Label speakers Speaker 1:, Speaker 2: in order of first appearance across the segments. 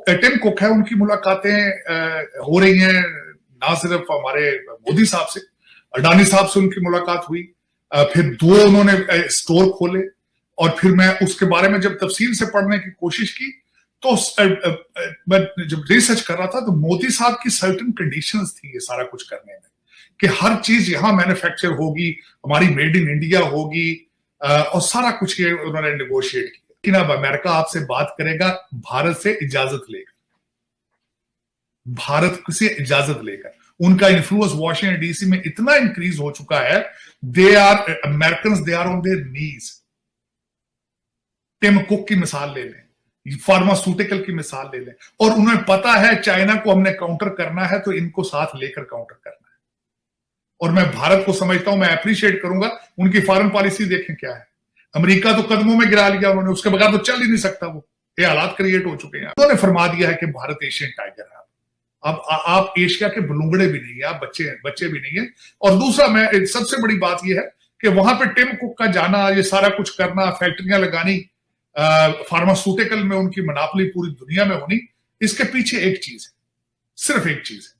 Speaker 1: Tim cook है, उनकी मुलाकातें हो रही हैं, ना सिर्फ हमारे मोदी साहब से, अडानी साहब से उनकी मुलाकात हुई, फिर 2 उन्होंने स्टोर खोले, और फिर मैं उसके बारे में जब तफसील से पढ़ने की कोशिश की तो मैं जब रिसर्च कर रहा था तो मोदी साहब की सर्टेन कंडीशंस थी ये सारा कुछ करने में, कि हर चीज यहां मैन्युफैक्चर होगी, हमारी मेड इन इंडिया होगी, और सारा कुछ ये उन्होंने नेगोशिएट किया। लेकिन अब अमेरिका आपसे बात करेगा भारत से इजाजत लेकर, भारत से इजाजत लेकर। उनका इन्फ्लुएंस वाशिंगटन डीसी में इतना इंक्रीज हो चुका है, they are American, they are on their knees. Tim Cook की मिसाल ले लें, फार्मास्यूटिकल की मिसाल ले लें, और उन्हें पता है चाइना को हमने काउंटर करना है तो इनको साथ लेकर काउंटर करना है। और मैं भारत को समझता हूं, मैं अप्रिशिएट करूंगा, उनकी फॉरेन पॉलिसी देखें क्या है। अमेरिका तो कदमों में गिरा लिया उन्होंने, उसके बगैर तो चल ही नहीं सकता वो, ये हालात क्रिएट हो चुके हैं। उन्होंने फरमा दिया है कि भारत एशियन टाइगर है। अब आप एशिया के बलूंगड़े भी नहीं है, आप बच्चे भी नहीं है। और दूसरा, मैं सबसे बड़ी बात यह है कि वहां पे टिम कुक का जाना, ये सारा कुछ करना, फैक्ट्रियां लगानी, फार्मास्यूटिकल में उनकी मनापली पूरी दुनिया में होनी, इसके पीछे एक चीज है, सिर्फ एक चीज है,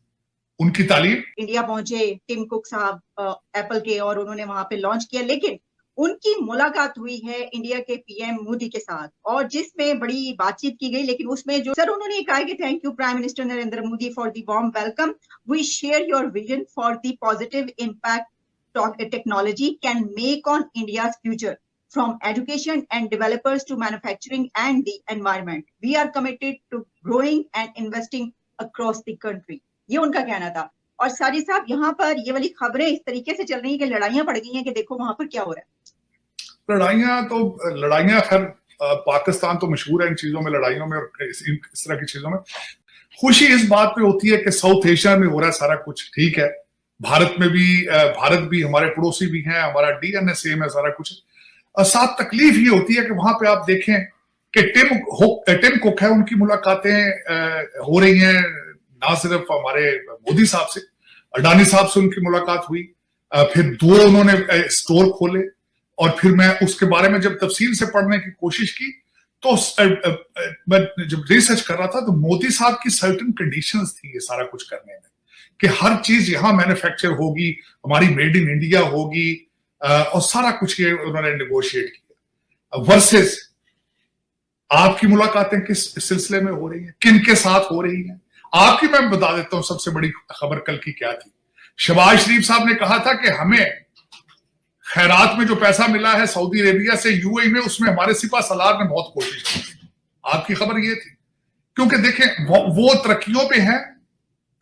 Speaker 1: उनकी तालीम।
Speaker 2: इंडिया पहुंचे टिम कुक साहब एप्पल के, और उन्होंने वहां पे लॉन्च किया, लेकिन उनकी मुलाकात हुई है इंडिया के पीएम मोदी के साथ, और जिसमें बड़ी बातचीत की गई। लेकिन उसमें जो सर उन्होंने कहा कि thank you Prime Minister Narendra Modi for the warm welcome, we share your vision for the positive impact technology can make on India future, from education and developers to manufacturing and the environment. We are committed to growing and investing across the country. ये उनका कहना था। और साजिद साहब, यहाँ पर ये वाली खबरें इस तरीके से चल रही हैं कि लड़ाइयां पड़ गई हैं कि देखो वहां पर क्या हो रहा
Speaker 1: है। लड़ाइयां खैर पाकिस्तान तो मशहूर है इन चीजों में, लड़ाइयों में और इस तरह की चीजों में। खुशी इस बात पे होती है कि साउथ एशिया में हो रहा है सारा कुछ ठीक है, भारत में भी, भारत भी, हमारे पड़ोसी भी हैं, हमारा डीएनए सेम है, सारा कुछ। साथ तकलीफ ये होती है कि वहां पे आप देखें कि टिम कुक है, उनकी मुलाकातें हो रही हैं, ना सिर्फ हमारे मोदी साहब से, अडानी साहब से उनकी मुलाकात हुई, फिर 2 उन्होंने स्टोर खोले, और फिर मैं उसके बारे में जब तफसील से पढ़ने की कोशिश की तो मैं जब रिसर्च कर रहा था तो मोदी साहब की सर्टेन कंडीशंस थी ये सारा कुछ करने में, कि हर चीज यहां मैन्युफैक्चर होगी, हमारी मेड इन इंडिया होगी, और सारा कुछ ये उन्होंने नेगोशिएट किया। वर्सेस आपकी मुलाकातें किस सिलसिले में हो रही हैं, किन के साथ हो रही हैं? आपकी मैं बता देता हूं सबसे बड़ी खबर कल की क्या थी। शहबाज शरीफ साहब ने कहा था कि हमें खैरात में जो पैसा मिला है सऊदी अरेबिया से यूएई में, उसमें हमारे सिपा सलार ने बहुत कोशिश की। आपकी खबर ये थी, क्योंकि देखें वो तरक्कियों पे हैं,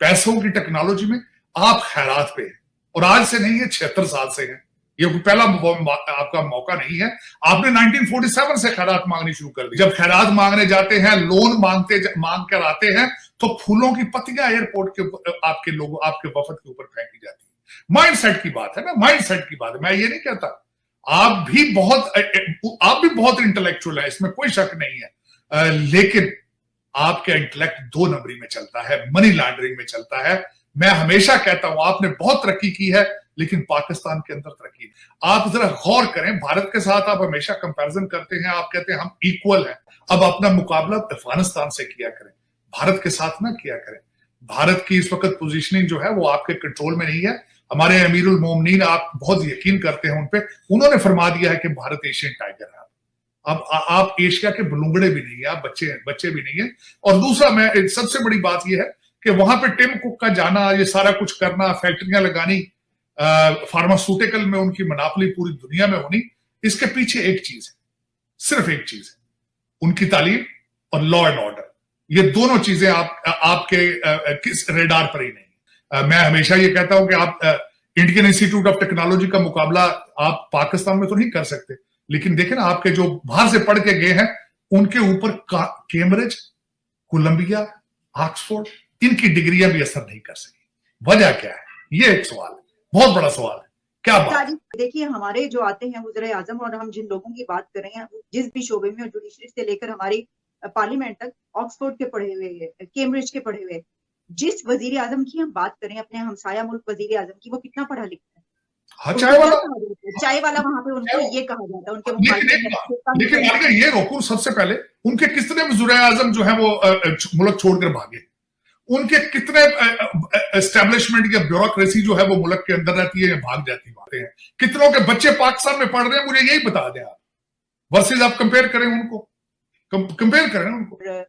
Speaker 1: पैसों की टेक्नोलॉजी में, आप खैरात पे हैं, और आज से नहीं है, 76 साल से है। ये पहला आपका मौका नहीं है। आपने 1947 से खैरात मांगनी शुरू कर दी। जब खैरात मांगने जाते हैं, लोन मांग कर आते हैं, तो फूलों की पत्तियां एयरपोर्ट के आपके वफद के ऊपर फेंकी जाती है। माइंडसेट की बात है ना, माइंडसेट की बात है। मैं ये नहीं कहता, आप भी बहुत इंटेलेक्चुअल है, इसमें कोई शक नहीं है, लेकिन आपका इंटेलेक्ट 2 नंबरी में चलता है, मनी लॉन्ड्रिंग में चलता है। मैं हमेशा कहता हूं आपने बहुत तरक्की की है, लेकिन पाकिस्तान के अंदर तरक्की। आप जरा गौर करें, भारत के साथ आप हमेशा कंपैरिजन करते हैं, आप कहते हैं हम इक्वल हैं। अब अपना मुकाबला अफगानिस्तान से किया करें, भारत के साथ ना किया करें। भारत की इस वक्त पोजीशनिंग जो है वो आपके कंट्रोल में नहीं है। हमारे अमीरुल मोमिनीन, आप बहुत यकीन करते हैं उन पे, उन्होंने फरमा दिया है कि भारत एशियन टाइगर है। अब आप एशिया के बलूंगड़े भी नहीं है, आप बच्चे भी नहीं है। और दूसरा, मैं सबसे बड़ी बात यह है कि वहां पे टिम कुक का जाना, ये सारा कुछ करना, फैक्ट्रियां लगानी, फार्मास्यूटिकल में उनकी मनापली पूरी दुनिया में होनी, इसके पीछे एक चीज है, सिर्फ एक चीज है, उनकी तालीम और लॉ एंड ऑर्डर। ये दोनों चीजें आपके किस रेडार पर ही नहीं। मैं हमेशा ये कहता हूं कि आप इंडियन इंस्टीट्यूट ऑफ टेक्नोलॉजी का मुकाबला आप पाकिस्तान में तो नहीं कर सकते, लेकिन देखें ना, आपके जो बाहर से पढ़ के गए हैं उनके ऊपर कैम्ब्रिज, कोलंबिया, ऑक्सफोर्ड, इनकी डिग्रियां भी असर नहीं कर सकी। वजह क्या है? ये एक सवाल है, बहुत बड़ा सवाल है। क्या बात?
Speaker 2: देखिए, हमारे जो आते हैं वज़ीर आज़म, और हम जिन लोगों की बात कर रहे हैं, जिस भी शोबे में, जुडिशरी से लेकर हमारी पार्लियामेंट तक, ऑक्सफोर्ड के पढ़े हुए, कैम्ब्रिज के पढ़े हुए, जिस वजीर आजम की हम बात करें, अपने हमसाया मुल्क वजीर आजम की, वो कितना पढ़ा लिखा है?
Speaker 1: हाँ,
Speaker 2: उनको
Speaker 1: चाय
Speaker 2: क्या
Speaker 1: वाला।
Speaker 2: कहा जाता है? चाय वाला वहां पे उनको ये कहा जाता है, उनके
Speaker 1: लेकिन मालिका ये रोकूं, सबसे पहले उनके कितने वज़ीर आज़म जो है वो मुल्क छोड़कर भागे, उनके कितने एस्टेब्लिशमेंट या ब्यूरोक्रेसी जो है वो मुल्क के अंदर रहती है या भाग जाती है, कितनों के बच्चे पाकिस्तान में पढ़ रहे हैं, मुझे यही बता दें आप, वर्सेस आप कंपेयर करें उनको, कंपेयर करें उनको।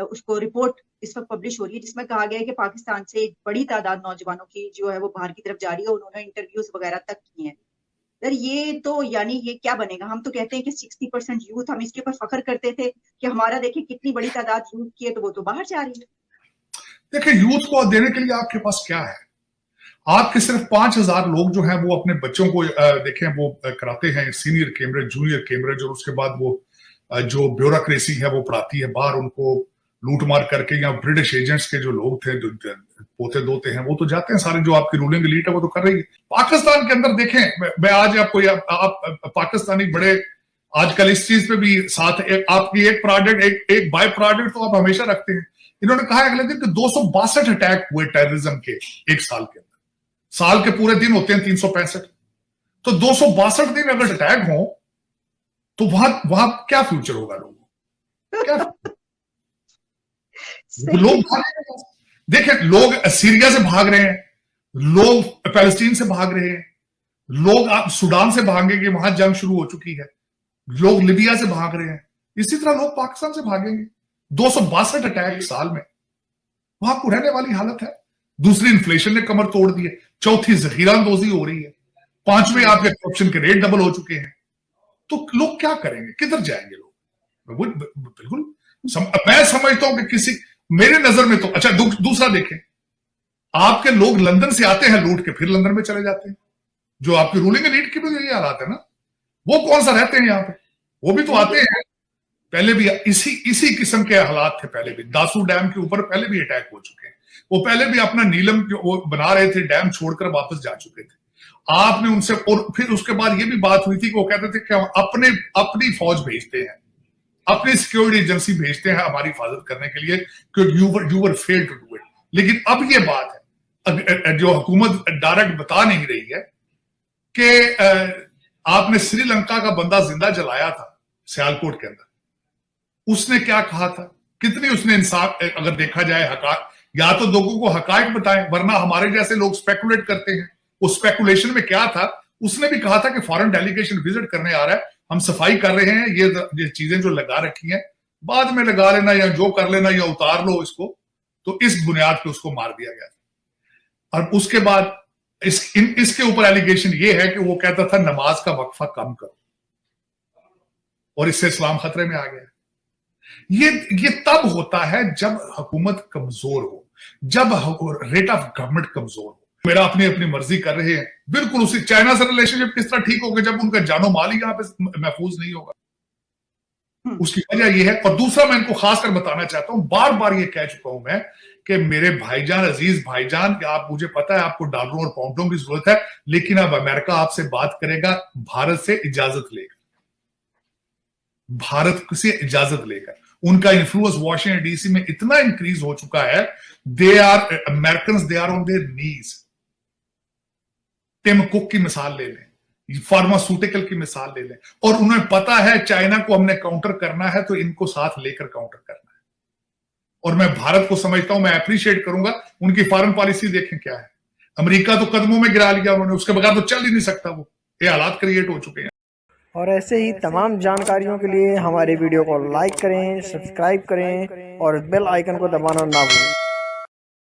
Speaker 2: उसको रिपोर्ट इस वक्त पब्लिश हो रही है जिसमें कहा गया है कि पाकिस्तान से एक बड़ी तादाद नौजवानों की जो है वो बाहर की तरफ जा रही है, उन्होंने इंटरव्यूज वगैरह तक किए हैं। सर ये तो यानी ये क्या बनेगा? हम तो कहते हैं कि 60% यूथ, हम इसके ऊपर फख्र करते थे कि हमारा देखिए कितनी बड़ी तादाद यूथ की है, तो वो तो बाहर जा रही है।
Speaker 1: देखिए, यूथ को देने के लिए आपके पास क्या है? आपके सिर्फ 5,000 लोग जो हैं वो अपने बच्चों को देखें वो कराते हैं सीनियर कैमरे, जूनियर कैमरे, जो उसके बाद वो जो ब्यूरोक्रेसी है वो पढ़ाती है बाहर, उनको लूट मार करके, या ब्रिटिश एजेंट्स के जो लोग थे, जो पोते दोते हैं, वो तो जाते हैं सारे, जो आपकी रूलिंग एलीट है वो तो कर रही है। पाकिस्तान के अंदर देखें, मैं आज आपको आप पाकिस्तानी बड़े आजकल इस चीज पे भी साथ आपकी एक प्रोडक्ट, एक बाय प्रोडक्ट तो आप हमेशा रखते हैं। इन्होंने कहा अगले दिन कि 262 अटैक हुए टेररिज्म के एक साल के अंदर। साल के पूरे दिन होते हैं 365, तो 262 दिन अगर अटैक हो तो वहां क्या फ्यूचर होगा लोगों क्या? लोग देखें, लोग सीरिया से भाग रहे हैं, लोग पैलेस्टीन से भाग रहे हैं, लोग सूडान से भागेंगे, वहां जंग शुरू हो चुकी है, लोग लिबिया से भाग रहे हैं, इसी तरह लोग पाकिस्तान से भागेंगे। 262 अटैक साल में, वहां को रहने वाली हालत है। दूसरी, इन्फ्लेशन ने कमर तोड़ दी है। चौथी, जखीरा अंदोजी हो रही है। पांचवें, आपके करप्शन के रेट डबल हो चुके हैं। तो लोग क्या करेंगे, किधर जाएंगे लोग? बिल्कुल मैं समझता हूं कि किसी, मेरे नजर में तो अच्छा, दूसरा देखें, आपके लोग लंदन से आते हैं लूट के, फिर लंदन में चले जाते हैं। जो आपकी रूलिंग एलीट की भी यही हालात है ना, वो कौन सा रहते हैं यहां पे? वो भी तो आते हैं। पहले भी इसी किस्म के हालात थे। पहले भी दासू डैम के ऊपर पहले भी अटैक हो चुके हैं। वो पहले भी अपना नीलम वो बना रहे थे, डैम छोड़कर वापस जा चुके थे। आपने उनसे, और फिर उसके बाद ये भी बात हुई थी कि वो कहते थे कि हम अपनी फौज भेजते हैं, अपनी सिक्योरिटी एजेंसी भेजते हैं हमारी हिफाजत करने के लिए, क्योंकि you were fail to do it. लेकिन अब ये बात है जो हुकूमत डायरेक्ट बता नहीं रही है कि आपने श्रीलंका का बंदा जिंदा जलाया था सियालकोट के अंदर, उसने क्या कहा था, कितनी उसने इंसाफ, अगर देखा जाए हकायक, या तो लोगों को हकायक बताएं, वरना हमारे जैसे लोग स्पेकुलेट करते हैं। उस स्पेकुलेशन में क्या था, उसने भी कहा था कि फॉरेन डेलीगेशन विजिट करने आ रहा है, हम सफाई कर रहे हैं, ये चीजें जो लगा रखी हैं बाद में लगा लेना, या जो कर लेना, या उतार लो इसको। तो इस बुनियाद पे उसको मार दिया गया। और उसके बाद इसके ऊपर एलिगेशन ये है कि वो कहता था नमाज का वक्फा कम करो, और इससे इस्लाम खतरे में आ गया। ये तब होता है जब हुकूमत कमजोर हो, जब रेट ऑफ गवर्नमेंट कमजोर हो। मेरा अपनी अपनी मर्जी कर रहे हैं, बिल्कुल उसी चाइना से रिलेशनशिप किस तरह ठीक होगा जब उनका जानो माल ही यहां पे महफूज नहीं होगा। उसकी वजह यह है। और दूसरा, मैं इनको खासकर बताना चाहता हूं, बार बार ये कह चुका हूं मैं कि मेरे भाईजान, अजीज भाईजान, कि आप, मुझे पता है आपको डॉलरों और पाउंडों की जरूरत है, लेकिन अब अमेरिका आपसे बात करेगा भारत से इजाजत लेकर, भारत से इजाजत लेकर। उनका इन्फ्लुएंस वाशिंगटन डीसी में इतना इंक्रीज हो चुका है, American they are on their knees. Tim Cook की मिसाल ले लें, फार्मास्यूटिकल की मिसाल ले लें, और उन्हें पता है चाइना को हमने काउंटर करना है तो इनको साथ लेकर काउंटर करना है। और मैं भारत को समझता हूं, मैं अप्रिशिएट करूंगा, उनकी फॉरेन पॉलिसी देखें क्या है। अमेरिका तो कदमों में गिरा लिया उन्होंने, उसके बगैर तो चल ही नहीं सकता वो। ये हालात क्रिएट हो चुके हैं।
Speaker 3: और ऐसे ही तमाम जानकारियों के लिए हमारे वीडियो को लाइक करें, सब्सक्राइब करें और बेल आइकन को दबाना ना भूलें।